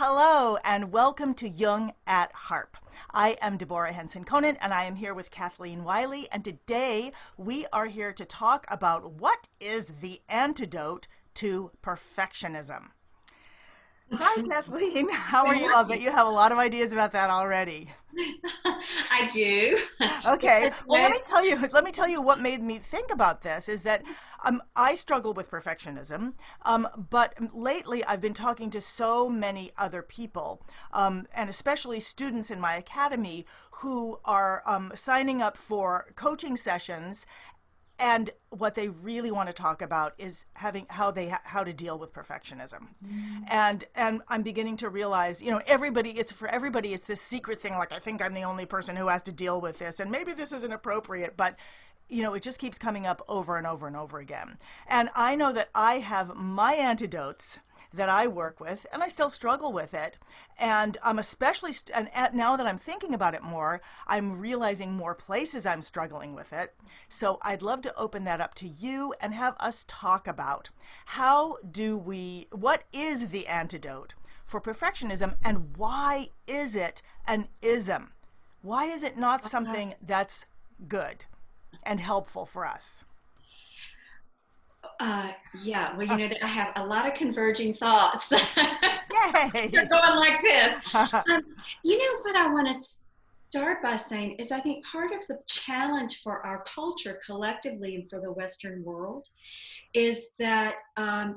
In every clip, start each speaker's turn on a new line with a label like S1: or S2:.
S1: Hello and welcome to Jung at Harp. I am Deborah Henson-Conant and I am here with Kathleen Wiley, and today we are here to talk about what is the antidote to perfectionism. Hi Kathleen, how are you? I bet you have a lot of ideas about that already.
S2: I do.
S1: Okay, well let me tell you what made me think about this is that I struggle with perfectionism, but lately I've been talking to so many other people, and especially students in my academy who are signing up for coaching sessions. And what they really want to talk about is how to deal with perfectionism. And I'm beginning to realize, for everybody it's this secret thing, like I think I'm the only person who has to deal with this, and maybe this isn't appropriate, but it just keeps coming up over and over and over again. And I know that I have my antidotes that I work with, and I still struggle with it. And I'm now that I'm thinking about it more, I'm realizing more places I'm struggling with it. So I'd love to open that up to you and have us talk about what is the antidote for perfectionism, and why is it an ism? Why is it not something that's good and helpful for us?
S2: Yeah, well, I have a lot of converging thoughts.
S1: Yay!
S2: They're going like this. What I want to start by saying is I think part of the challenge for our culture collectively and for the Western world is that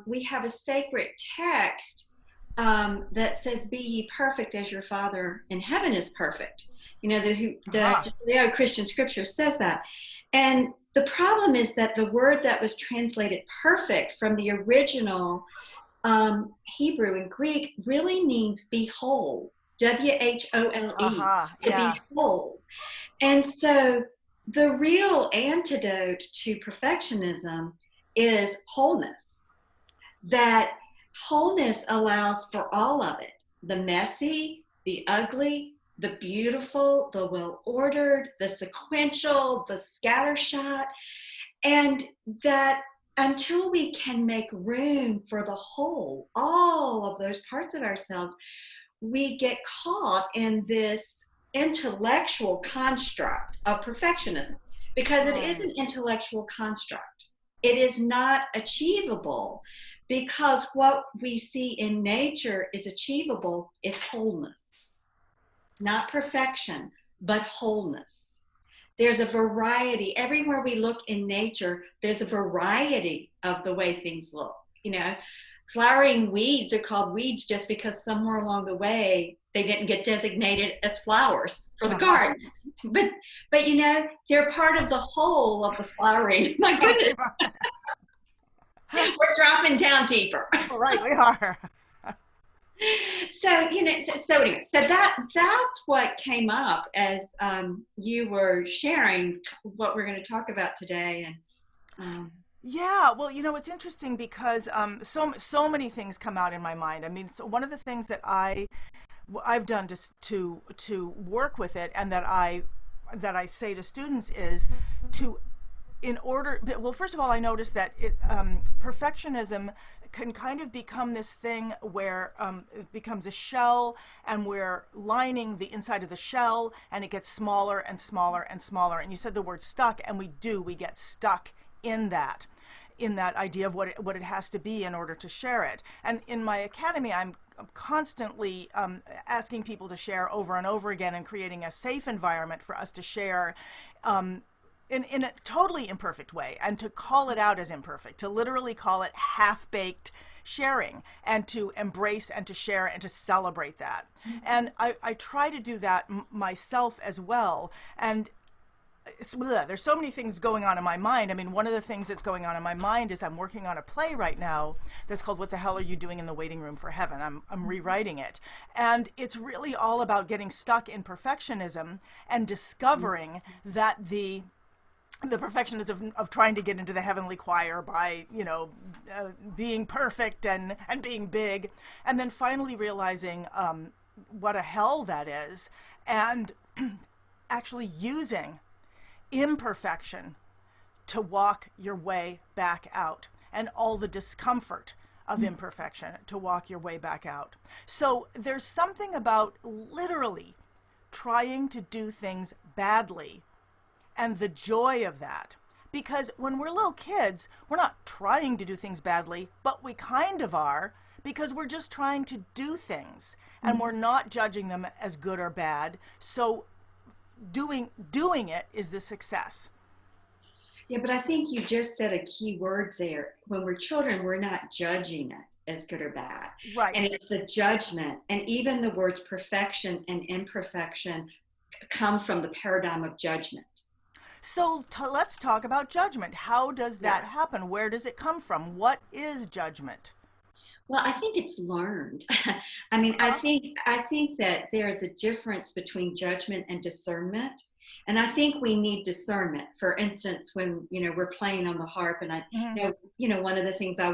S2: we have a sacred text that says, "Be ye perfect as your Father in heaven is perfect." The Judeo-Christian scripture says that. And the problem is that the word that was translated perfect from the original Hebrew and Greek really means be whole, W-H-O-L-E,
S1: yeah.
S2: to be whole. And so the real antidote to perfectionism is wholeness. That wholeness allows for all of it, the messy, the ugly, the beautiful, the well-ordered, the sequential, the scattershot, and that until we can make room for the whole, all of those parts of ourselves, we get caught in this intellectual construct of perfectionism, because it is an intellectual construct. It is not achievable, because what we see in nature is achievable is wholeness. Not perfection, but wholeness. There's a variety. Everywhere we look in nature, there's a variety of the way things look. Flowering weeds are called weeds just because somewhere along the way they didn't get designated as flowers for the garden. But they're part of the whole of the flowering. My goodness. We're dropping down deeper.
S1: Right, we are.
S2: So anyway, so that's what came up as you were sharing what we're going to talk about today. And
S1: yeah, well, it's interesting because so many things come out in my mind. I mean, so one of the things that I've done to work with it, and that I say to students is first of all, I noticed that perfectionism can kind of become this thing where it becomes a shell, and we're lining the inside of the shell, and it gets smaller and smaller and smaller. And you said the word stuck, and we get stuck in that idea of what it has to be in order to share it. And in my academy, I'm constantly asking people to share over and over again, and creating a safe environment for us to share in a totally imperfect way, and to call it out as imperfect, to literally call it half-baked sharing, and to embrace and to share and to celebrate that. And I try to do that myself as well. And there's so many things going on in my mind. I mean, one of the things that's going on in my mind is I'm working on a play right now that's called "What the Hell Are You Doing in the Waiting Room for Heaven?" I'm rewriting it. And it's really all about getting stuck in perfectionism and discovering that the perfectionism of trying to get into the heavenly choir by, being perfect and being big, and then finally realizing what a hell that is, and actually using imperfection to walk your way back out, and all the discomfort of imperfection to walk your way back out. So there's something about literally trying to do things badly and the joy of that. Because when we're little kids, we're not trying to do things badly, but we kind of are, because we're just trying to do things and we're not judging them as good or bad. So doing it is the success.
S2: Yeah, but I think you just said a key word there. When we're children, we're not judging it as good or bad.
S1: Right.
S2: And it's the judgment. And even the words perfection and imperfection come from the paradigm of judgment.
S1: So let's talk about judgment. How does that happen? Where does it come from? What is judgment?
S2: Well, I think it's learned. I mean, I think that there's a difference between judgment and discernment. And I think we need discernment. For instance, when, we're playing on the harp, and I one of the things I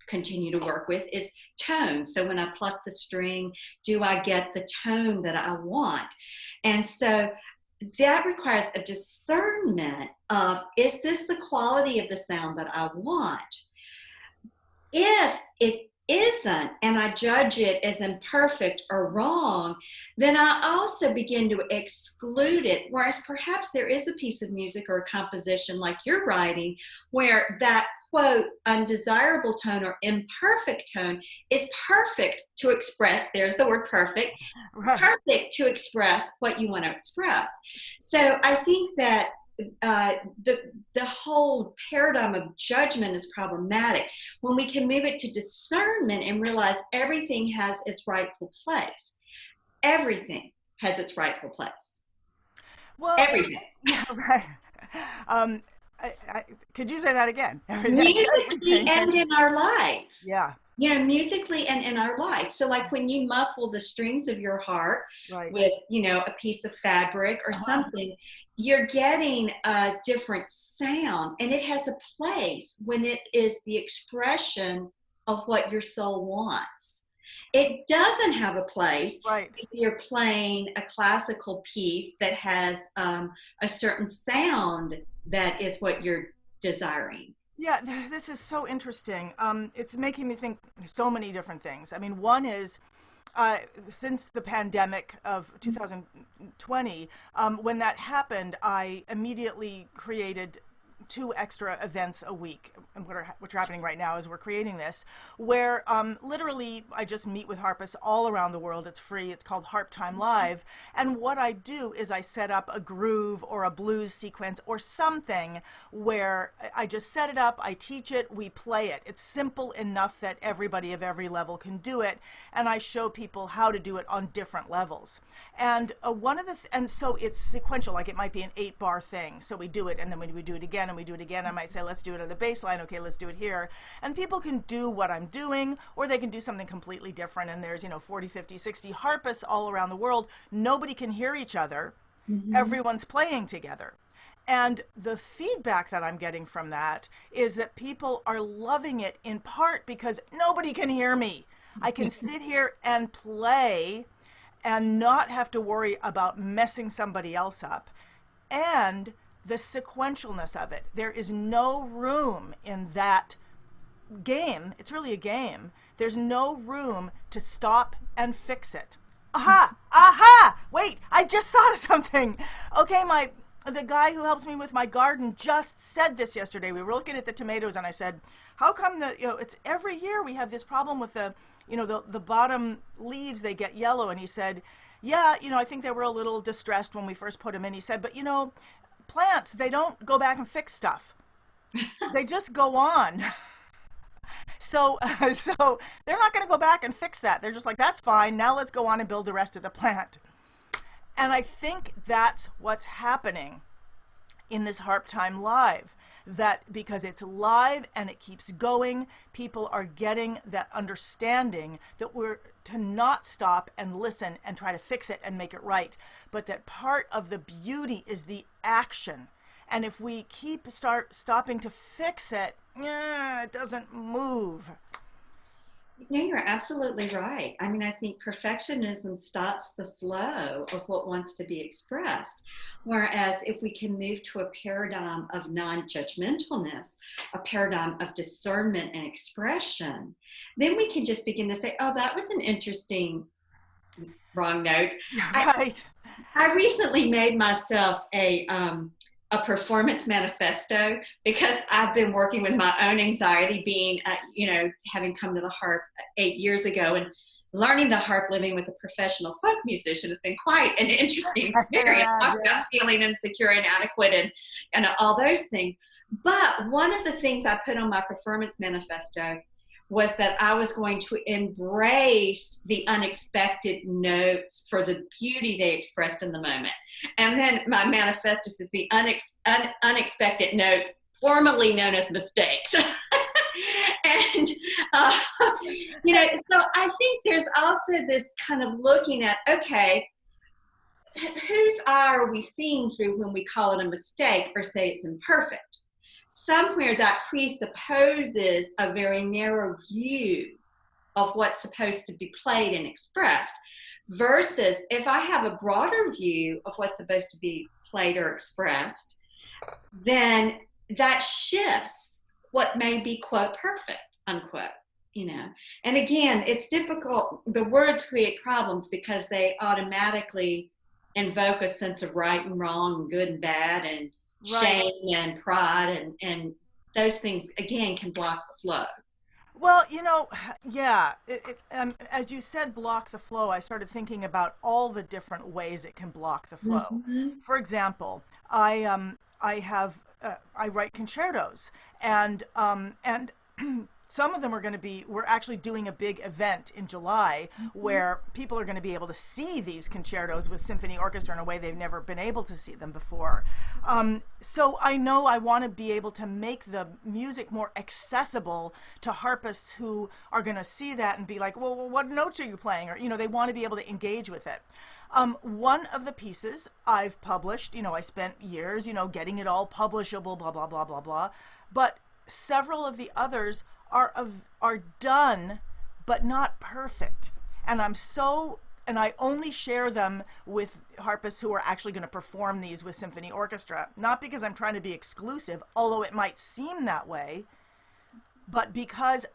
S2: continue to work with is tone. So when I pluck the string, do I get the tone that I want? And so that requires a discernment of, is this the quality of the sound that I want? If it isn't, and I judge it as imperfect or wrong, then I also begin to exclude it. Whereas perhaps there is a piece of music or a composition like you're writing where that, quote, undesirable tone or imperfect tone is perfect to express, there's the word perfect, right, perfect to express what you want to express. So I think that the whole paradigm of judgment is problematic. When we can move it to discernment and realize everything has its rightful place. Everything has its rightful place.
S1: Well,
S2: everything.
S1: Yeah, right. Could you say that again?
S2: Musically and in our life.
S1: Yeah.
S2: Musically and in our life. So like when you muffle the strings of your harp with, a piece of fabric or something, you're getting a different sound, and it has a place when it is the expression of what your soul wants. It doesn't have a place if you're playing a classical piece that has a certain sound that is what you're desiring.
S1: Yeah, this is so interesting. It's making me think so many different things. I mean, one is, since the pandemic of 2020, when that happened, I immediately created 2 extra events a week, which are happening right now as we're creating this, where literally I just meet with harpists all around the world. It's free. It's called Harp Time Live. And what I do is I set up a groove or a blues sequence or something where I just set it up, I teach it, we play it. It's simple enough that everybody of every level can do it. And I show people how to do it on different levels. And and so it's sequential, like it might be an 8-bar thing. So we do it, and then we do it again, and we do it again. I might say, let's do it on the bass line. Okay, let's do it here. And people can do what I'm doing, or they can do something completely different. And there's, 40, 50, 60 harpists all around the world. Nobody can hear each other. Mm-hmm. Everyone's playing together. And the feedback that I'm getting from that is that people are loving it, in part because nobody can hear me. I can sit here and play and not have to worry about messing somebody else up. And the sequentialness of it. There is no room in that game. It's really a game. There's no room to stop and fix it. Aha! Wait, I just thought of something. Okay, the guy who helps me with my garden just said this yesterday. We were looking at the tomatoes, and I said, how come it's every year we have this problem with the bottom leaves, they get yellow? And he said, yeah, I think they were a little distressed when we first put them in. He said, but plants, they don't go back and fix stuff. They just go on. So they're not going to go back and fix that. They're just like, that's fine. Now let's go on and build the rest of the plant. And I think that's what's happening in this Harp Time Live. That because it's live and it keeps going, people are getting that understanding that we're to not stop and listen and try to fix it and make it right, but that part of the beauty is the action. And if we stopping to fix it, it doesn't move.
S2: No, you're absolutely right. I mean, I think perfectionism stops the flow of what wants to be expressed. Whereas if we can move to a paradigm of non-judgmentalness, a paradigm of discernment and expression, then we can just begin to say, oh, that was an interesting wrong note.
S1: Right.
S2: I recently made myself a performance manifesto because I've been working with my own anxiety, being, having come to the harp 8 years ago and learning the harp, living with a professional folk musician has been quite an interesting experience. Talk about feeling insecure, inadequate, and all those things. But one of the things I put on my performance manifesto was that I was going to embrace the unexpected notes for the beauty they expressed in the moment. And then my manifesto says the unexpected notes, formerly known as mistakes. And, so I think there's also this kind of looking at, okay, whose eye are we seeing through when we call it a mistake or say it's imperfect? Somewhere that presupposes a very narrow view of what's supposed to be played and expressed, versus if I have a broader view of what's supposed to be played or expressed, then that shifts what may be, quote, perfect, unquote, And again, it's difficult. The words create problems because they automatically invoke a sense of right and wrong, and good and bad, and shame and pride, and those things again can block the flow.
S1: Well, as you said, block the flow, I started thinking about all the different ways it can block the flow.
S2: Mm-hmm.
S1: For example, I write concertos, and some of them we're actually doing a big event in July where people are going to be able to see these concertos with symphony orchestra in a way they've never been able to see them before. So I know I want to be able to make the music more accessible to harpists who are going to see that and be like, well, what notes are you playing? Or, they want to be able to engage with it. One of the pieces I've published, I spent years, getting it all publishable, blah, blah, blah, blah, blah. But several of the others are done, but not perfect. And I only share them with harpists who are actually going to perform these with symphony orchestra, not because I'm trying to be exclusive, although it might seem that way, but because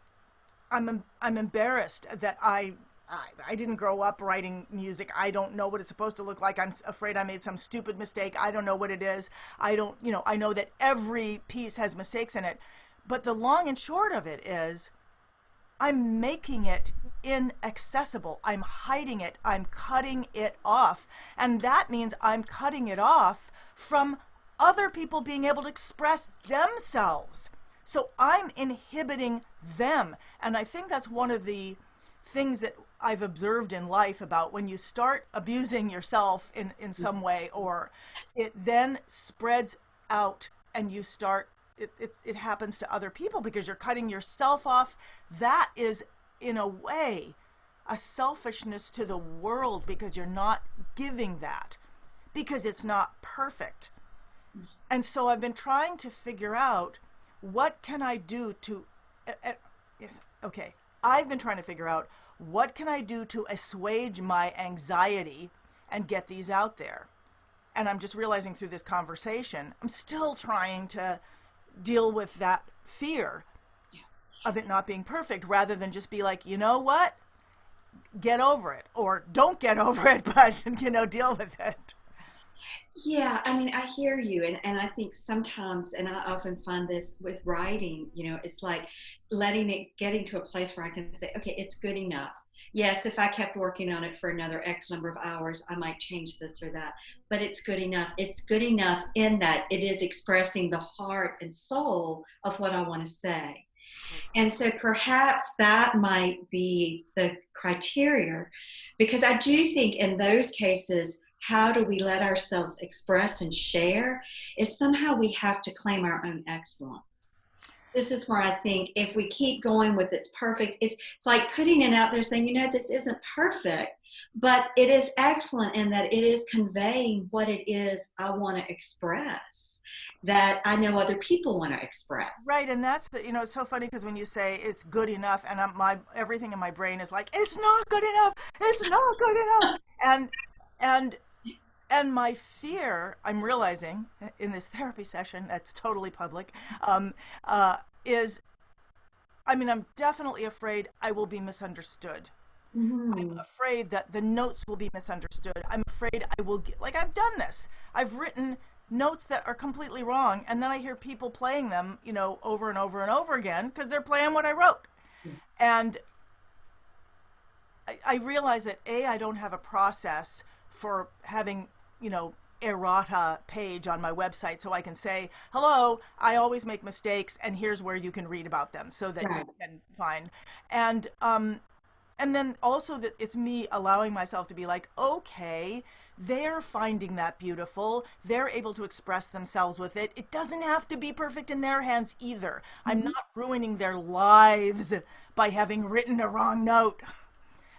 S1: I'm embarrassed that I didn't grow up writing music. I don't know what it's supposed to look like. I'm afraid I made some stupid mistake. I don't know what it is. I know that every piece has mistakes in it. But the long and short of it is I'm making it inaccessible. I'm hiding it. I'm cutting it off. And that means I'm cutting it off from other people being able to express themselves. So I'm inhibiting them. And I think that's one of the things that I've observed in life about when you start abusing yourself in some way, or it then spreads out and you start it happens to other people because you're cutting yourself off. That is, in a way, a selfishness to the world because you're not giving that, because it's not perfect. And so I've been trying to figure out what can I do to, I've been trying to figure out what can I do to assuage my anxiety and get these out there. And I'm just realizing through this conversation, I'm still trying to deal with that fear of it not being perfect, rather than just be like, you know what, get over it, or don't get over it, but deal with it.
S2: Yeah, I mean, I hear you, and I think sometimes, and I often find this with writing, it's like getting to a place where I can say, okay, it's good enough. Yes, if I kept working on it for another X number of hours, I might change this or that, but it's good enough. It's good enough in that it is expressing the heart and soul of what I want to say. And so perhaps that might be the criteria, because I do think in those cases, how do we let ourselves express and share is somehow we have to claim our own excellence. This is where I think if we keep going with it's perfect, it's like putting it out there saying, this isn't perfect, but it is excellent in that it is conveying what it is I want to express. that I know other people want to express.
S1: Right, and that's the, it's so funny because when you say it's good enough, and everything in my brain is like, it's not good enough, it's not good enough, and and my fear, I'm realizing in this therapy session that's totally public, is, I'm definitely afraid I will be misunderstood. I'm afraid that the notes will be misunderstood. I'm afraid I will get, like, I've done this. I've written notes that are completely wrong, and then I hear people playing them, over and over and over again because they're playing what I wrote. And I realize that I don't have a process for having, errata page on my website so I can say, hello, I always make mistakes and here's where you can read about them so that you can find. And then also that it's me allowing myself to be like, okay, they're finding that beautiful. They're able to express themselves with it. It doesn't have to be perfect in their hands either. I'm not ruining their lives by having written a wrong note.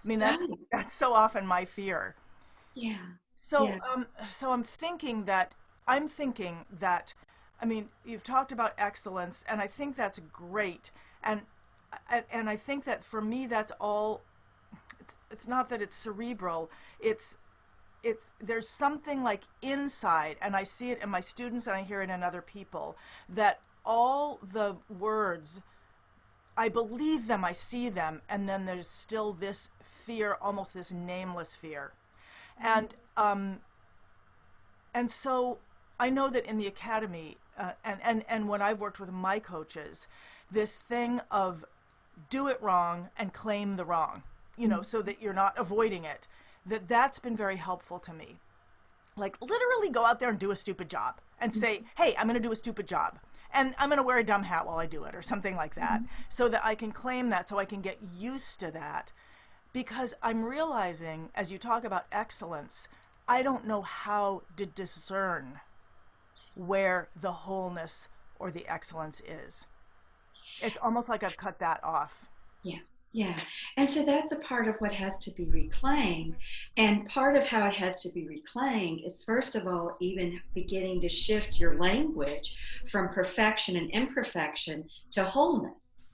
S1: That's so often my fear.
S2: Yeah.
S1: So, so I'm thinking that, you've talked about excellence, and I think that's great. And I think that for me, that's all, it's not that it's cerebral, it's there's something like inside, and I see it in my students and I hear it in other people, that all the words, I believe them, I see them, and then there's still this fear, almost this nameless fear. And so I know that in the academy, and when I've worked with my coaches, this thing of do it wrong and claim the wrong, so that you're not avoiding it, that's been very helpful to me. Like, literally go out there and do a stupid job and say, hey, I'm going to do a stupid job. And I'm going to wear a dumb hat while I do it, or something like that, so that I can claim that, so I can get used to that. Because I'm realizing, as you talk about excellence, I don't know how to discern where the wholeness or the excellence is. It's almost like I've cut that off.
S2: Yeah. And so that's a part of what has to be reclaimed. And part of how it has to be reclaimed is, first of all, even beginning to shift your language from perfection and imperfection to wholeness.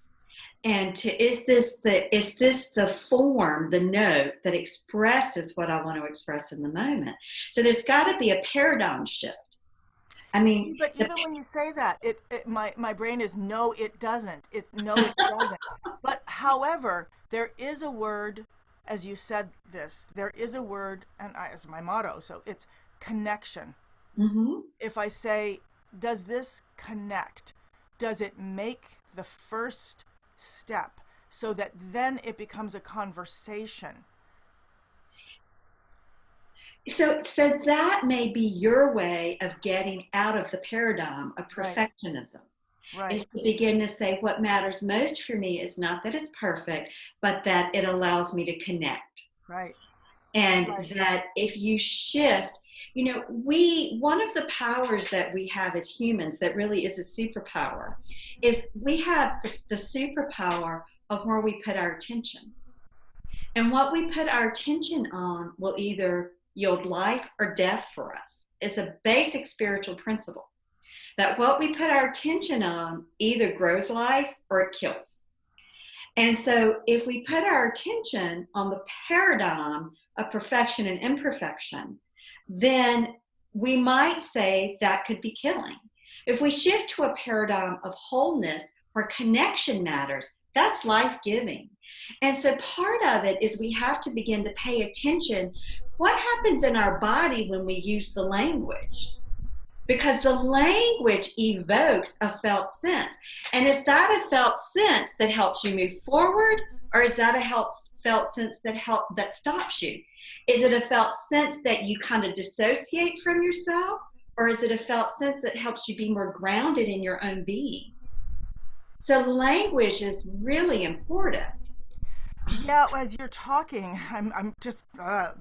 S2: And is this the form, the note that expresses what I want to express in the moment? So there's got to be a paradigm shift.
S1: But even when you say that, my brain is, no, it doesn't. No, it doesn't. But however, there is a word, as you said this, there is a word, and it's my motto, so it's connection. If I say, does this connect? Does it make the first step so that then it becomes a conversation?
S2: So that may be your way of getting out of the paradigm of perfectionism. Right. Is to begin to say, what matters most for me is not that it's perfect, but that it allows me to connect.
S1: Right.
S2: And that if you shift, one of the powers that we have as humans that really is a superpower is we have the superpower of where we put our attention. And what we put our attention on will either yield life or death for us. It's a basic spiritual principle that what we put our attention on either grows life or it kills. And so if we put our attention on the paradigm of perfection and imperfection, then we might say that could be killing. If we shift to a paradigm of wholeness where connection matters, that's life-giving. And so part of it is we have to begin to pay attention. What happens in our body when we use the language? Because the language evokes a felt sense. And is that a felt sense that helps you move forward, or is that a felt sense that stops you? Is it a felt sense that you kind of dissociate from yourself, or is it a felt sense that helps you be more grounded in your own being? So language is really important.
S1: Yeah, as you're talking, I'm just,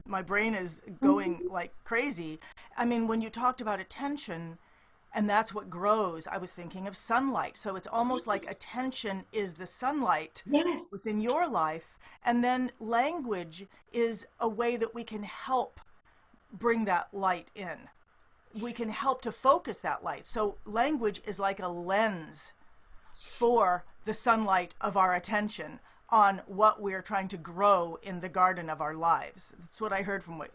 S1: my brain is going like crazy. When you talked about attention, and that's what grows, I was thinking of sunlight. So it's almost like attention is the sunlight within your life. And then language is a way that we can help bring that light in. we can help to focus that light. So language is like a lens for the sunlight of our attention on what we're trying to grow in the garden of our lives. That's what I heard from what.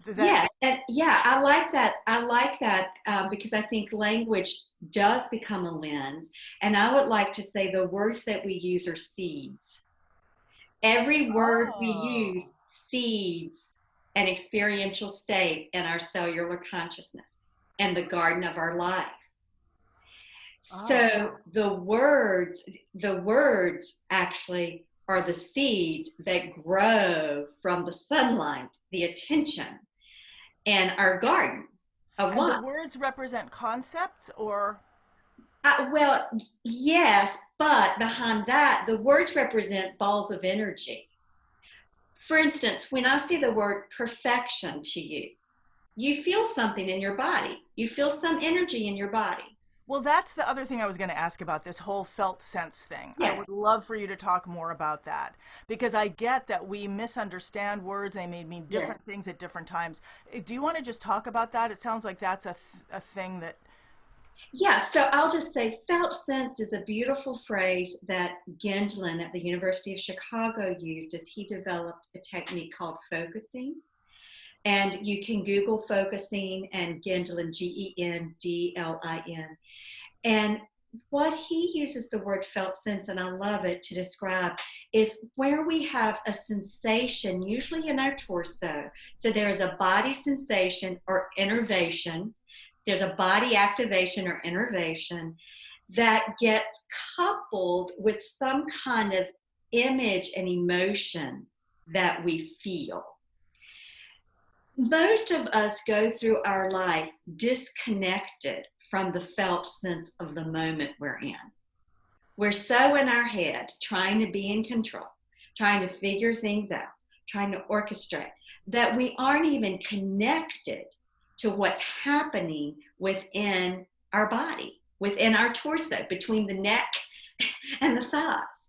S2: I like that. Because I think language does become a lens. And I would like to say the words that we use are seeds. Every word we use seeds an experiential state in our cellular consciousness and the garden of our life. So the words actually are the seeds that grow from the sunlight, the attention, and our garden of life.
S1: And the words represent concepts, or?
S2: Well, yes, but behind that, the words represent balls of energy. For instance, when I say the word perfection to you, you feel something in your body. You feel some energy in your body.
S1: Well, that's the other thing I was going to ask about, this whole felt sense thing. Yes. I would love for you to talk more about that, because I get that we misunderstand words. They may mean different things at different times. Do you want to just talk about that? It sounds like that's a thing that...
S2: Yeah, so I'll just say felt sense is a beautiful phrase that Gendlin at the University of Chicago used as he developed a technique called focusing. And you can Google focusing and Gendlin, Gendlin. And what he uses the word felt sense, and I love it, to describe is where we have a sensation, usually in our torso. So there is a body sensation or innervation. There's a body activation or innervation that gets coupled with some kind of image and emotion that we feel. Most of us go through our life disconnected from the felt sense of the moment we're in. We're so in our head, trying to be in control, trying to figure things out, trying to orchestrate, that we aren't even connected to what's happening within our body, within our torso, between the neck and the thighs.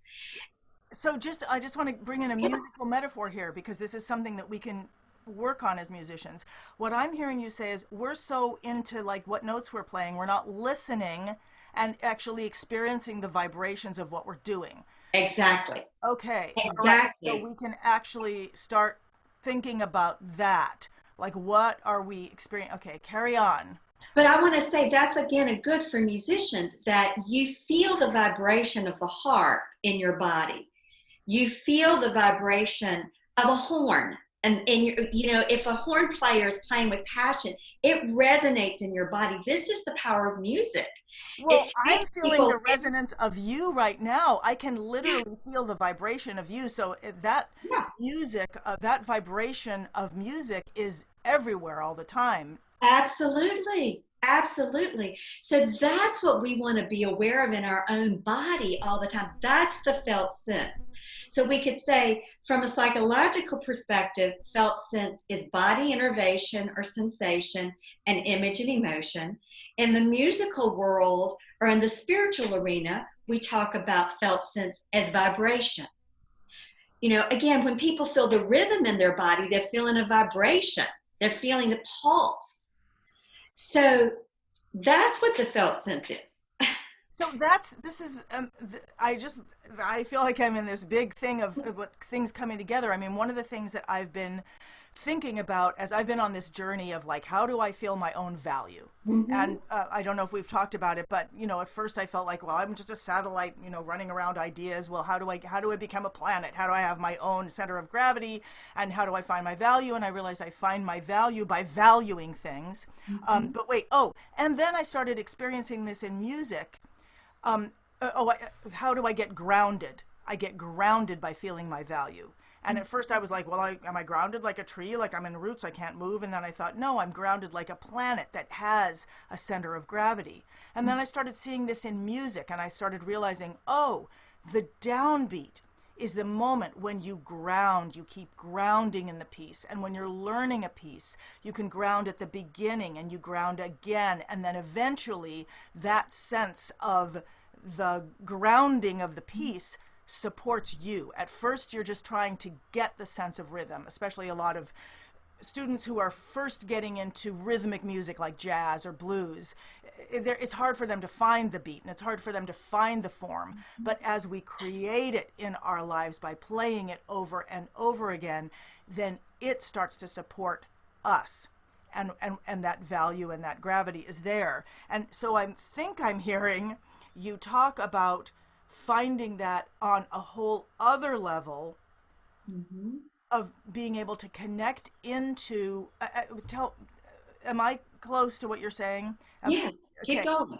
S1: So I just want to bring in a musical metaphor here, because this is something that we can work on as musicians. What I'm hearing you say is we're so into like what notes we're playing, we're not listening and actually experiencing the vibrations of what we're doing.
S2: Exactly.
S1: Okay.
S2: Exactly.
S1: Right. So we can actually start thinking about that. Like, what are we experiencing? Okay, carry on.
S2: But I want to say that's, again, a good for musicians, that you feel the vibration of the harp in your body. You feel the vibration of a horn. And if a horn player is playing with passion, it resonates in your body. This is the power of music.
S1: Well, I'm feeling the resonance of you right now. I can literally feel the vibration of you. So that music, that vibration of music is everywhere all the time.
S2: Absolutely. Absolutely. So that's what we want to be aware of in our own body all the time. That's the felt sense. So we could say, from a psychological perspective, felt sense is body innervation or sensation and image and emotion. In the musical world or in the spiritual arena, we talk about felt sense as vibration. Again, when people feel the rhythm in their body, they're feeling a vibration. They're feeling a pulse. So that's what the felt sense is.
S1: So I feel like I'm in this big thing of things coming together. I mean, one of the things that I've been thinking about as I've been on this journey of like, how do I feel my own value? Mm-hmm. And I don't know if we've talked about it, but at first I felt like, well, I'm just a satellite, running around ideas. Well, how do I become a planet? How do I have my own center of gravity? And how do I find my value? And I realized I find my value by valuing things. Mm-hmm. And then I started experiencing this in music. How do I get grounded? I get grounded by feeling my value. And at first I was like, well, am I grounded like a tree? Like I'm in roots, I can't move. And then I thought, no, I'm grounded like a planet that has a center of gravity. And then I started seeing this in music, and I started realizing, the downbeat is the moment when you ground, you keep grounding in the piece. And when you're learning a piece, you can ground at the beginning and you ground again. And then eventually that sense of the grounding of the piece supports you. At first, you're just trying to get the sense of rhythm, especially a lot of students who are first getting into rhythmic music like jazz or blues, it's hard for them to find the beat and it's hard for them to find the form. But as we create it in our lives by playing it over and over again, then it starts to support us. And that value and that gravity is there. And so I think I'm hearing you talk about finding that on a whole other level of being able to connect into, am I close to what you're saying?
S2: Yeah, keep going.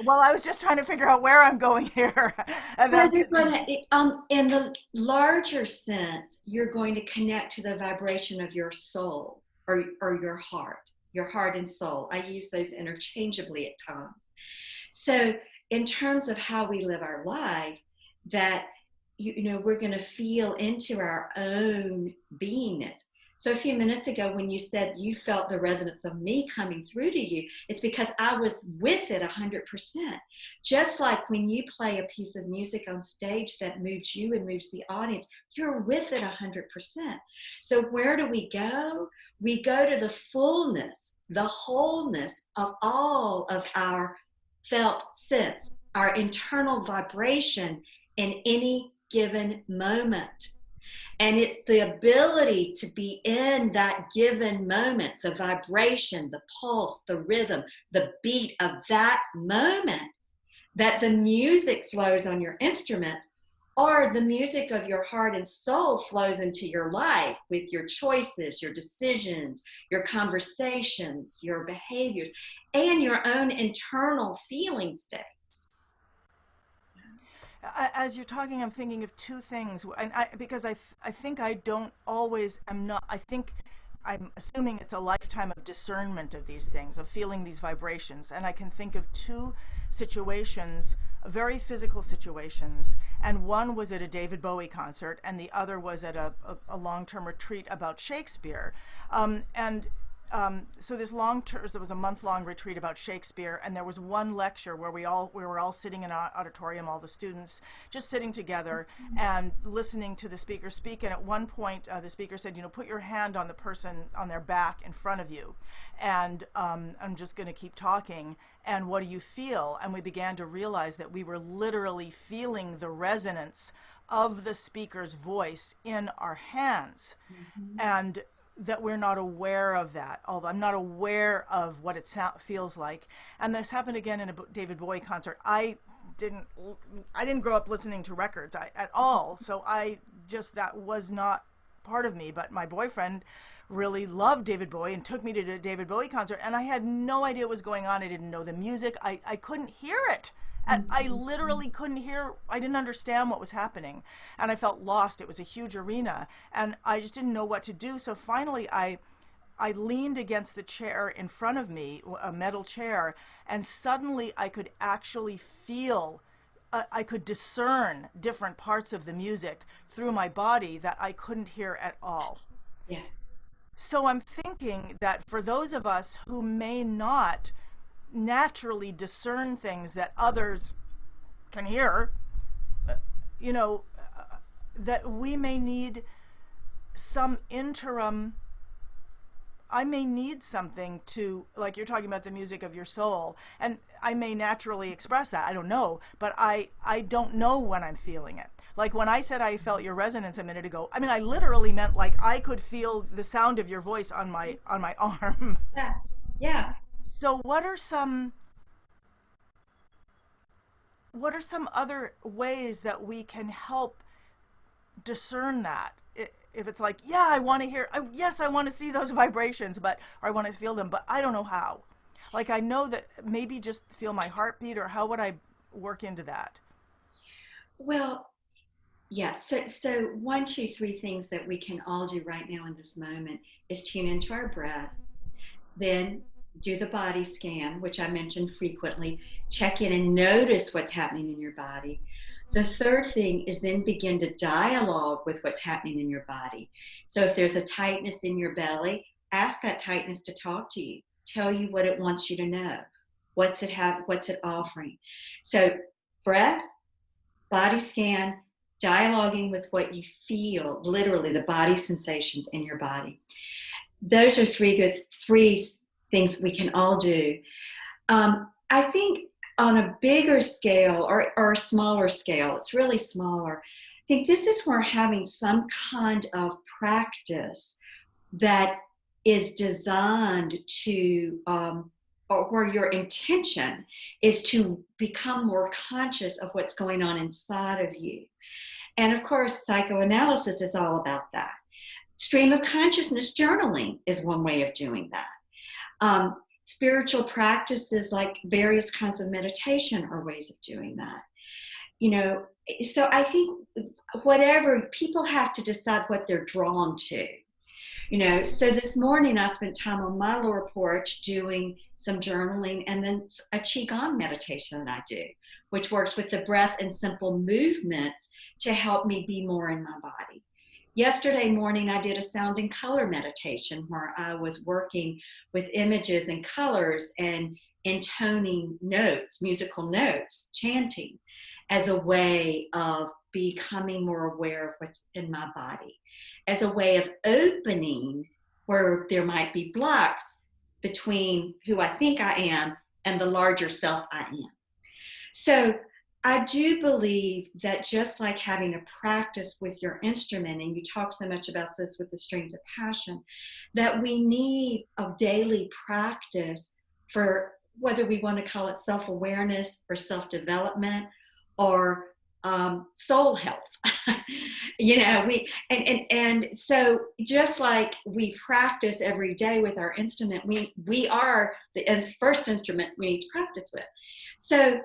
S1: Well, I was just trying to figure out where I'm going here. And
S2: well, you're going to, in the larger sense, you're going to connect to the vibration of your soul or your heart and soul. I use those interchangeably at times. So in terms of how we live our life, that, we're going to feel into our own beingness. So a few minutes ago, when you said you felt the resonance of me coming through to you, it's because I was with it 100%. Just like when you play a piece of music on stage that moves you and moves the audience, you're with it 100%. So where do we go? We go to the fullness, the wholeness of all of our felt sense, our internal vibration in any given moment. And it's the ability to be in that given moment, the vibration, the pulse, the rhythm, the beat of that moment, that the music flows on your instruments, or the music of your heart and soul flows into your life with your choices, your decisions, your conversations, your behaviors, and your own internal feeling state.
S1: As you're talking, I'm thinking of two things, and because I think I don't always am not. I think I'm assuming it's a lifetime of discernment of these things, of feeling these vibrations, and I can think of two situations, very physical situations, and one was at a David Bowie concert, and the other was at a long-term retreat about Shakespeare, so this there was a month-long retreat about Shakespeare, and there was one lecture where we were all sitting in an auditorium, all the students just sitting together and listening to the speaker speak. And at one point, the speaker said, put your hand on the person on their back in front of you, and I'm just going to keep talking. And what do you feel? And we began to realize that we were literally feeling the resonance of the speaker's voice in our hands, and that we're not aware of that, although I'm not aware of what it feels like. And this happened again in a David Bowie concert. I didn't grow up listening to records at all, so that was not part of me. But my boyfriend really loved David Bowie and took me to a David Bowie concert, and I had no idea what was going on. I didn't know the music. I couldn't hear it. I literally couldn't hear. I didn't understand what was happening, and I felt lost. It was a huge arena, and I just didn't know what to do. So finally, I leaned against the chair in front of me, a metal chair, and suddenly I could actually feel, I could discern different parts of the music through my body that I couldn't hear at all.
S2: Yes.
S1: So I'm thinking that for those of us who may not naturally discern things that others can hear, that we may need some interim. I may need something to, like you're talking about the music of your soul, and I may naturally express that. I don't know, but I don't know when I'm feeling it. Like when I said I felt your resonance a minute ago, I mean, I literally meant like I could feel the sound of your voice on my arm.
S2: Yeah. Yeah.
S1: So what are some other ways that we can help discern that? If it's like, yeah, I want to hear, yes, I want to see those vibrations, or I want to feel them, but I don't know how. Like I know that maybe just feel my heartbeat, or how would I work into that?
S2: Well, yeah. So 1, 2, 3 things that we can all do right now in this moment is tune into our breath, then do the body scan, which I mentioned frequently, check in and notice what's happening in your body. The third thing is then begin to dialogue with what's happening in your body. So if there's a tightness in your belly, ask that tightness to talk to you, tell you what it wants you to know. What's it offering? So breath, body scan, dialoguing with what you feel, literally the body sensations in your body. those are three things we can all do. I think on a bigger scale or a smaller scale, it's really smaller. I think this is where having some kind of practice that is designed to, or where your intention is to become more conscious of what's going on inside of you. And of course, psychoanalysis is all about that. Stream of consciousness journaling is one way of doing that. Spiritual practices like various kinds of meditation are ways of doing that. You know, so I think whatever, people have to decide what they're drawn to. You know, so this morning I spent time on my lower porch doing some journaling and then a Qigong meditation that I do, which works with the breath and simple movements to help me be more in my body. Yesterday morning, I did a sound and color meditation where I was working with images and colors and intoning notes, musical notes, chanting, as a way of becoming more aware of what's in my body, as a way of opening where there might be blocks between who I think I am and the larger self I am. So I do believe that just like having a practice with your instrument, and you talk so much about this with the strings of passion, that we need a daily practice for whether we want to call it self-awareness or self-development or soul health. You know, and so just like we practice every day with our instrument, we are the first instrument we need to practice with. So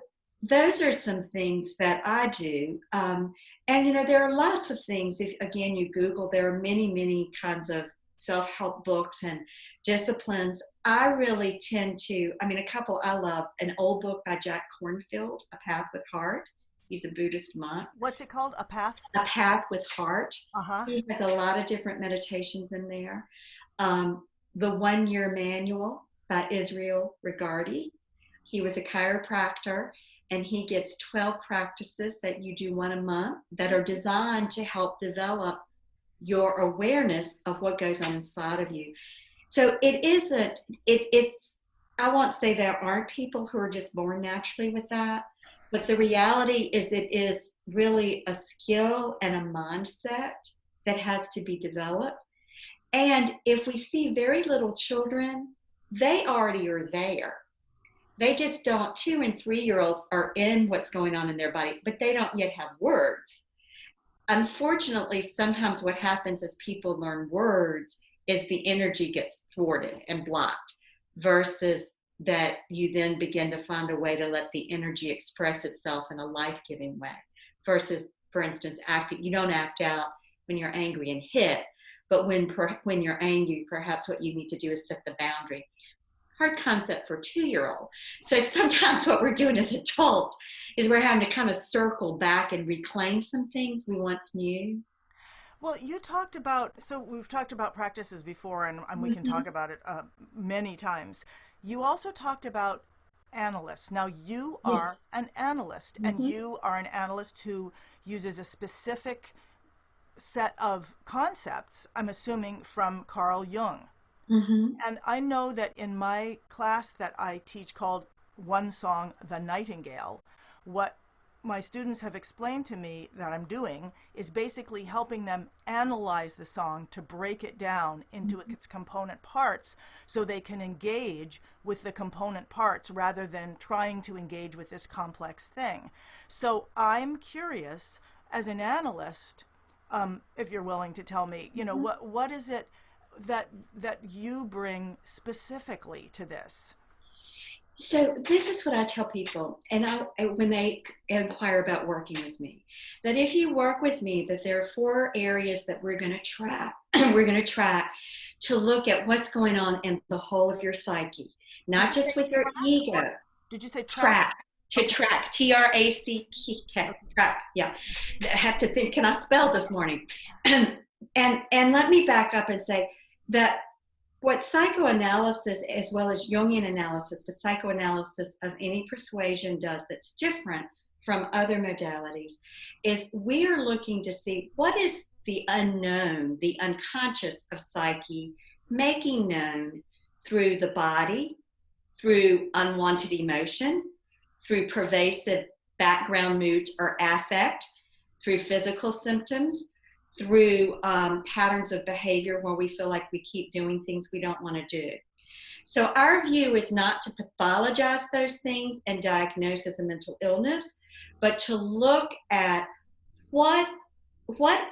S2: those are some things that I do. And, you know, there are lots of things. If, again, you Google, there are many, many kinds of self-help books and disciplines. I really tend to, I mean, a couple I love, an old book by Jack Kornfield, A Path with Heart. He's a Buddhist monk.
S1: What's it called? A Path?
S2: A Path with Heart.
S1: Uh-huh.
S2: He has a lot of different meditations in there. The 1 Year Manual by Israel Regardie. He was a chiropractor, and he gives 12 practices that you do 1 a month that are designed to help develop your awareness of what goes on inside of you. So it's, I won't say there aren't people who are just born naturally with that, but the reality is it is really a skill and a mindset that has to be developed. And if we see very little children, they already are there. They just don't, 2 and 3-year-olds are in what's going on in their body, but they don't yet have words. Unfortunately, sometimes what happens as people learn words is the energy gets thwarted and blocked, versus that you then begin to find a way to let the energy express itself in a life-giving way. Versus, for instance, acting, you don't act out when you're angry and hit, but when you're angry, perhaps what you need to do is set the boundary. Hard concept for a 2-year-old. So sometimes what we're doing as adults is we're having to kind of circle back and reclaim some things we once knew.
S1: Well, you talked about, so we've talked about practices before, and we can talk about it many times. You also talked about analysts. Now, you are an analyst, and you are an analyst who uses a specific set of concepts, I'm assuming, from Carl Jung. And I know that in my class that I teach called One Song, The Nightingale, what my students have explained to me that I'm doing is basically helping them analyze the song to break it down into its component parts so they can engage with the component parts rather than trying to engage with this complex thing. So I'm curious, as an analyst, if you're willing to tell me, you know, what is it that you bring specifically to this?
S2: So this is what I tell people, and when they inquire about working with me, that if you work with me, that there are 4 areas that we're going to track. We're going to track to look at what's going on in the whole of your psyche, not just with your ego.
S1: Did you say
S2: track? To track, T-R-A-C-K, track. Yeah, I have to think. Can I spell this morning? And let me back up and say that what psychoanalysis, as well as Jungian analysis, but psychoanalysis of any persuasion does that's different from other modalities, is we are looking to see what is the unknown, the unconscious of psyche making known through the body, through unwanted emotion, through pervasive background moods or affect, through physical symptoms, through patterns of behavior where we feel like we keep doing things we don't want to do. So our view is not to pathologize those things and diagnose as a mental illness, but to look at what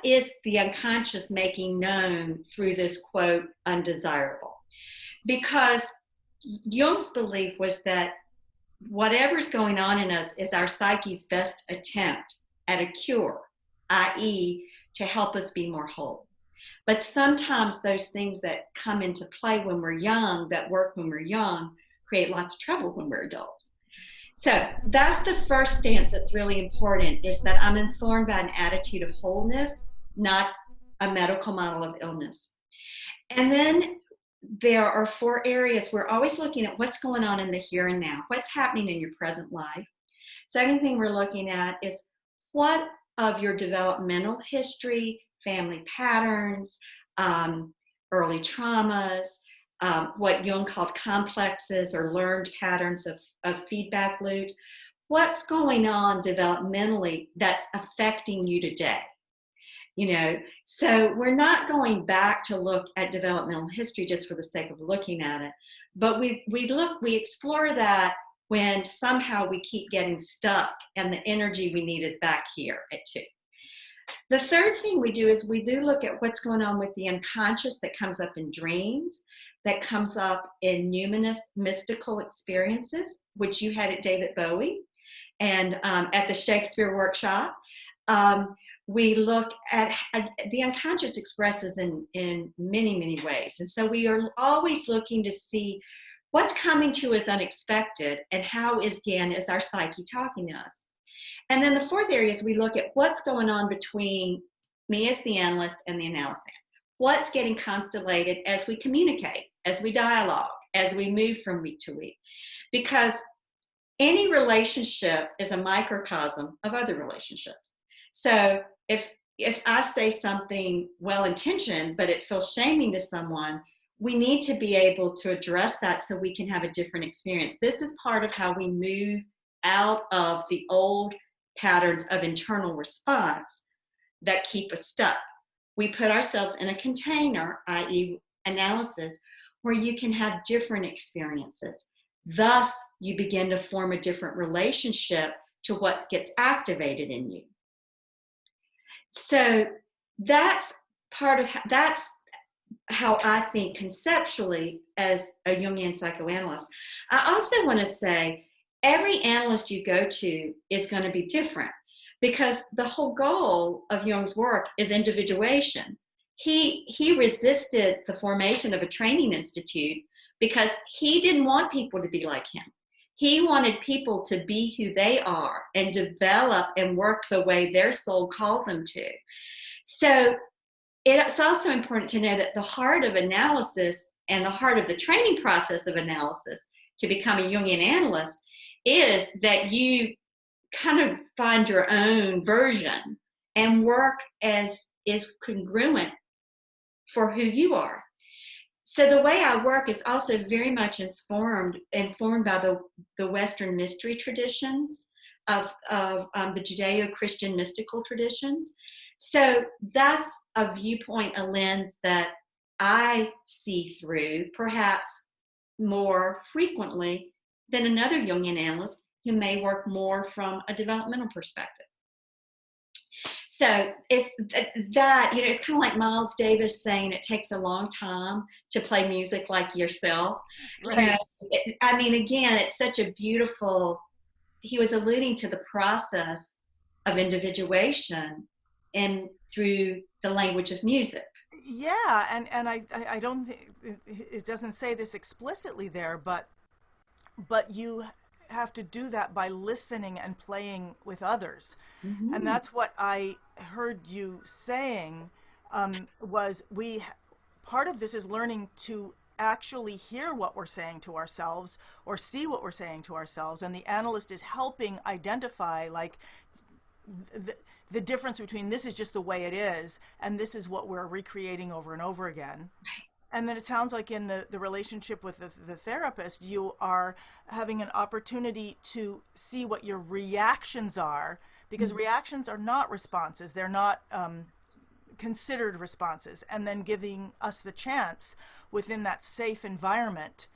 S2: is the unconscious making known through this, quote, undesirable. Because Jung's belief was that whatever's going on in us is our psyche's best attempt at a cure, i.e., to help us be more whole. But sometimes those things that come into play when we're young, that work when we're young, create lots of trouble when we're adults. So that's the first stance that's really important, is that I'm informed by an attitude of wholeness, not a medical model of illness. And then there are 4 areas. We're always looking at what's going on in the here and now, what's happening in your present life. Second thing we're looking at is what of your developmental history, family patterns, early traumas, what Jung called complexes or learned patterns of feedback loops. What's going on developmentally that's affecting you today? You know, so we're not going back to look at developmental history just for the sake of looking at it, but we explore that when somehow we keep getting stuck and the energy we need is back here at 2. The third thing we do is we do look at what's going on with the unconscious that comes up in dreams, that comes up in numinous mystical experiences, which you had at David Bowie and at the Shakespeare workshop. We look at the unconscious expresses in many, many ways. And so we are always looking to see what's coming to us unexpected and how is our psyche talking to us. And then the fourth area is we look at what's going on between me as the analyst and the analysand. What's getting constellated as we communicate, as we dialogue, as we move from week to week. Because any relationship is a microcosm of other relationships. So if I say something well-intentioned, but it feels shaming to someone, we need to be able to address that so we can have a different experience. This is part of how we move out of the old patterns of internal response that keep us stuck. We put ourselves in a container, i.e. analysis, where you can have different experiences. Thus, you begin to form a different relationship to what gets activated in you. So that's how I think conceptually as a Jungian psychoanalyst. I also want to say every analyst you go to is going to be different, because the whole goal of Jung's work is individuation. He resisted the formation of a training institute because he didn't want people to be like him. He wanted people to be who they are and develop and work the way their soul called them to. So it's also important to know that the heart of analysis and the heart of the training process of analysis to become a Jungian analyst is that you kind of find your own version and work as is congruent for who you are. So the way I work is also very much informed by the Western mystery traditions of the Judeo-Christian mystical traditions. So that's a viewpoint, a lens that I see through perhaps more frequently than another Jungian analyst who may work more from a developmental perspective. So it's that, it's kind of like Miles Davis saying it takes a long time to play music like yourself.
S1: Right.
S2: Again, it's such a beautiful, he was alluding to the process of individuation and through the language of music.
S1: Yeah, and I don't think it doesn't say this explicitly there, but you have to do that by listening and playing with others.
S2: Mm-hmm.
S1: And that's what I heard you saying, was part of this is learning to actually hear what we're saying to ourselves or see what we're saying to ourselves, and the analyst is helping identify like the difference between this is just the way it is and this is what we're recreating over and over again. And then it sounds like in the relationship with the therapist, you are having an opportunity to see what your reactions are, because reactions are not responses. They're not considered responses. And then giving us the chance within that safe environment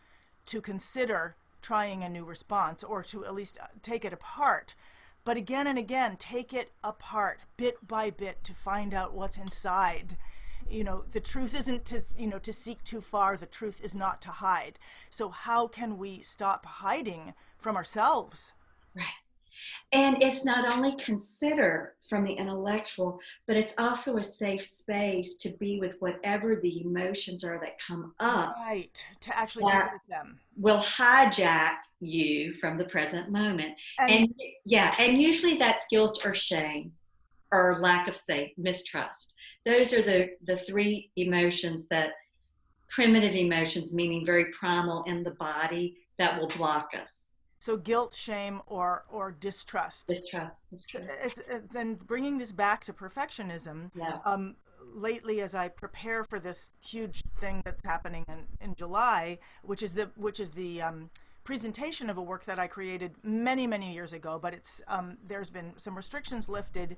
S1: to consider trying a new response, or to at least take it apart. But again and again, take it apart bit by bit to find out what's inside. The truth isn't to seek too far. The truth is not to hide. So how can we stop hiding from ourselves?
S2: Right. And it's not only consider from the intellectual, but it's also a safe space to be with whatever the emotions are that come up.
S1: Right. To actually be with them.
S2: Will hijack you from the present moment.
S1: And
S2: and usually that's guilt or shame or lack of faith, mistrust. Those are the three emotions, that primitive emotions, meaning very primal in the body, that will block us.
S1: So guilt, shame, or distrust.
S2: Distrust.
S1: It's then bringing this back to perfectionism.
S2: Yeah.
S1: Lately, as I prepare for this huge thing that's happening in July, which is the presentation of a work that I created many, many years ago, but it's there's been some restrictions lifted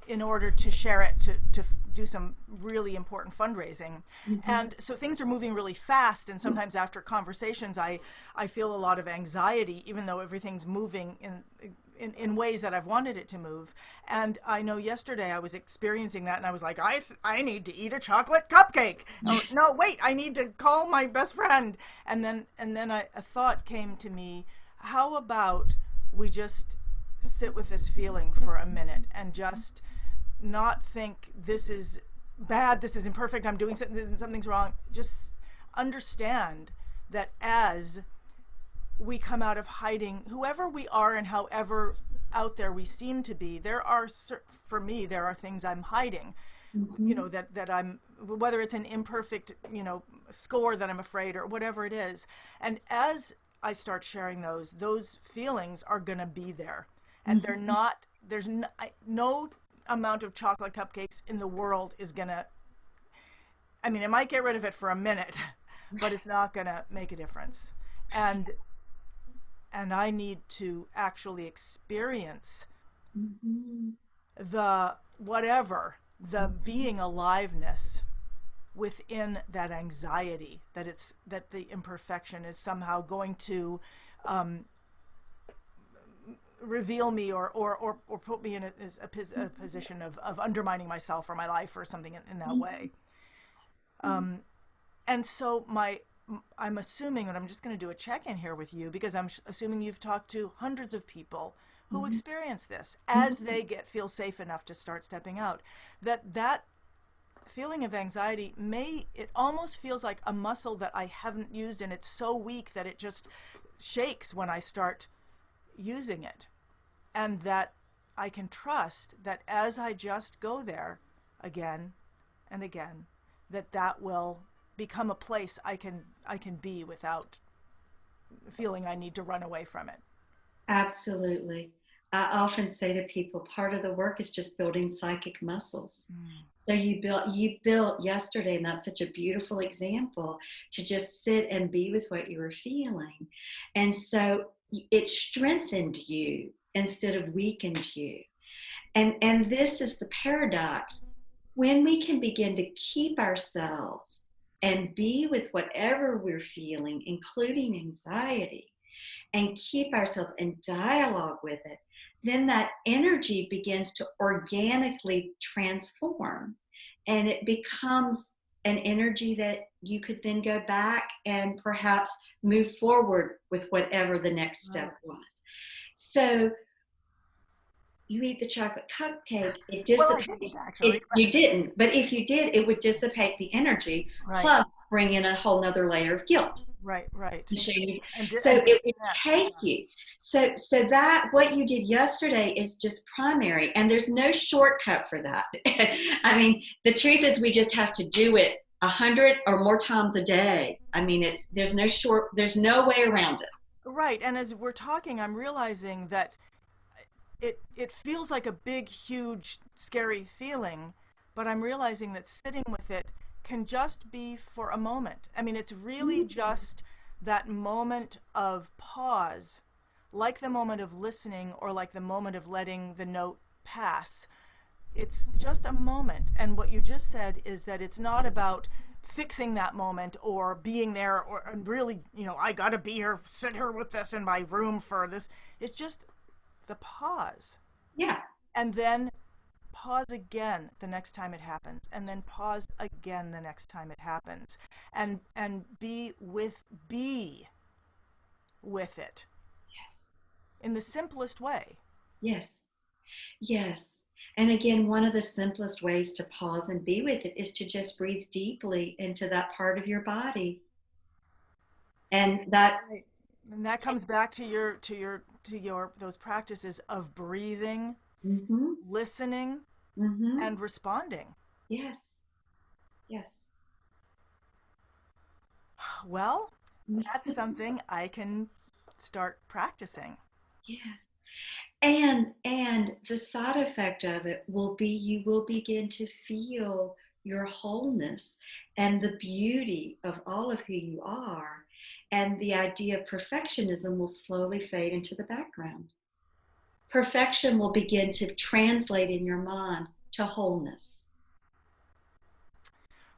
S1: in order to share it, to do some really important fundraising. And so things are moving really fast, and sometimes after conversations I feel a lot of anxiety, even though everything's moving in ways that I've wanted it to move. And I know yesterday I was experiencing that, and I was like, I need to eat a chocolate cupcake. Oh, no, wait, I need to call my best friend. And then a thought came to me, how about we just sit with this feeling for a minute and just not think this is bad, this is imperfect, I'm doing something's wrong. Just understand that as we come out of hiding, whoever we are and however out there we seem to be, for me, there are things I'm hiding, that I'm, whether it's an imperfect, score that I'm afraid, or whatever it is. And as I start sharing those feelings are going to be there. And there's no amount of chocolate cupcakes in the world is going to, it might get rid of it for a minute, but it's not going to make a difference. And I need to actually experience the being aliveness within that anxiety, that the imperfection is somehow going to reveal me or put me in a position of undermining myself or my life or something in that way. And so I'm assuming, and I'm just going to do a check-in here with you, because I'm assuming you've talked to hundreds of people who experience this as they feel safe enough to start stepping out. That feeling of anxiety it almost feels like a muscle that I haven't used, and it's so weak that it just shakes when I start using it. And that I can trust that as I just go there again and again, that will become a place I can be without feeling I need to run away from it.
S2: Absolutely. I often say to people, part of the work is just building psychic muscles. So you built yesterday, and that's such a beautiful example, to just sit and be with what you were feeling. And so it strengthened you instead of weakened you. And this is the paradox. When we can begin to keep ourselves and be with whatever we're feeling, including anxiety, and keep ourselves in dialogue with it, then that energy begins to organically transform, and it becomes an energy that you could then go back and perhaps move forward with whatever the next step was. So you eat the chocolate cupcake, it dissipates.
S1: Well, I didn't, actually.
S2: You didn't, but if you did, it would dissipate the energy, plus bring in a whole nother layer of guilt.
S1: Right.
S2: So it would take you. So that what you did yesterday is just primary, and there's no shortcut for that. The truth is we just have to do it 100 or more times a day. There's no way around it.
S1: Right. And as we're talking, I'm realizing that it feels like a big, huge, scary feeling, but I'm realizing that sitting with it can just be for a moment. I mean, it's really just that moment of pause, like the moment of listening or like the moment of letting the note pass. It's just a moment. And what you just said is that it's not about fixing that moment or being there or and really, I got to be here, sit here with this in my room for this. It's just the pause.
S2: Yeah.
S1: And then pause again the next time it happens, and then pause again the next time it happens, and be with it.
S2: Yes.
S1: In the simplest way.
S2: Yes. Yes. And again, one of the simplest ways to pause and be with it is to just breathe deeply into that part of your body. And that
S1: Right. And that comes back to your those practices of breathing,
S2: mm-hmm,
S1: listening,
S2: mm-hmm,
S1: and responding.
S2: yes. Yes.
S1: Well, that's something I can start practicing.
S2: Yeah. And the side effect of it will be you will begin to feel your wholeness and the beauty of all of who you are. And the idea of perfectionism will slowly fade into the background. Perfection will begin to translate in your mind to wholeness.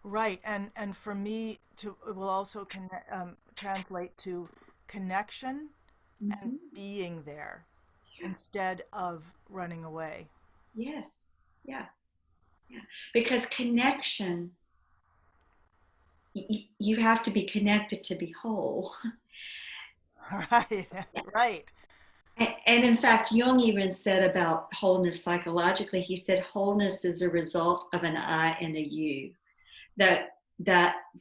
S1: Right, and for me, it will also translate to connection and
S2: Mm-hmm.
S1: being there
S2: Yeah.
S1: instead of running away.
S2: Yes. Yeah. Yeah. Because connection, you have to be connected to be whole.
S1: Right, right.
S2: And in fact, Jung even said about wholeness psychologically, he said wholeness is a result of an I and a you. That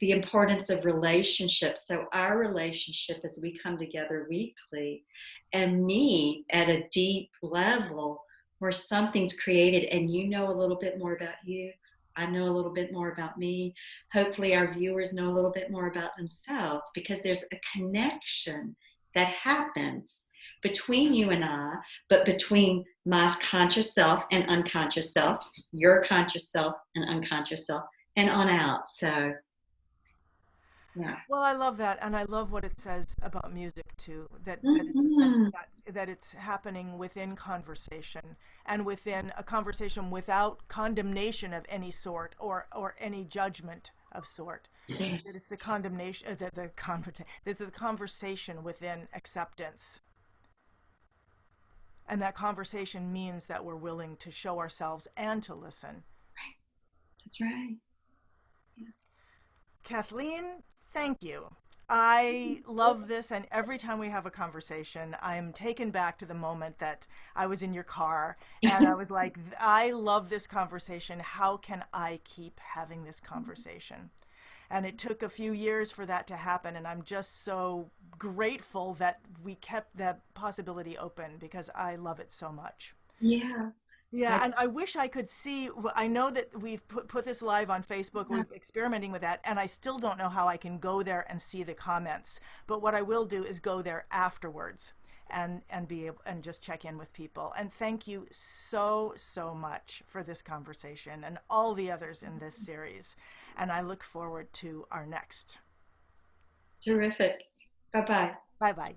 S2: the importance of relationships. So our relationship as we come together weekly and meet at a deep level where something's created and you know a little bit more about you. I know a little bit more about me. Hopefully our viewers know a little bit more about themselves because there's a connection that happens between you and I, but between my conscious self and unconscious self, your conscious self and unconscious self, and on out. So, yeah.
S1: Well, I love that, and I love what it says about music too.
S2: Mm-hmm.
S1: That it's happening within conversation and within a conversation without condemnation of any sort or any judgment of sort. That
S2: Yes.
S1: it's the condemnation, there's the conversation within acceptance, and that conversation means that we're willing to show ourselves and to listen.
S2: That's right. Yeah.
S1: Kathleen, thank you. I love this, and every time we have a conversation, I'm taken back to the moment that I was in your car and I was like, I love this conversation. How can I keep having this conversation? And it took a few years for that to happen, and I'm just so grateful that we kept that possibility open because I love it so much.
S2: Yeah.
S1: Yeah,
S2: I,
S1: and I wish I could see. I know that we've put this live on Facebook. We're experimenting with that, and I still don't know how I can go there and see the comments. But what I will do is go there afterwards and be able and just check in with people. And thank you so much for this conversation and all the others in this series. And I look forward to our next.
S2: terrific. Bye bye.
S1: Bye bye.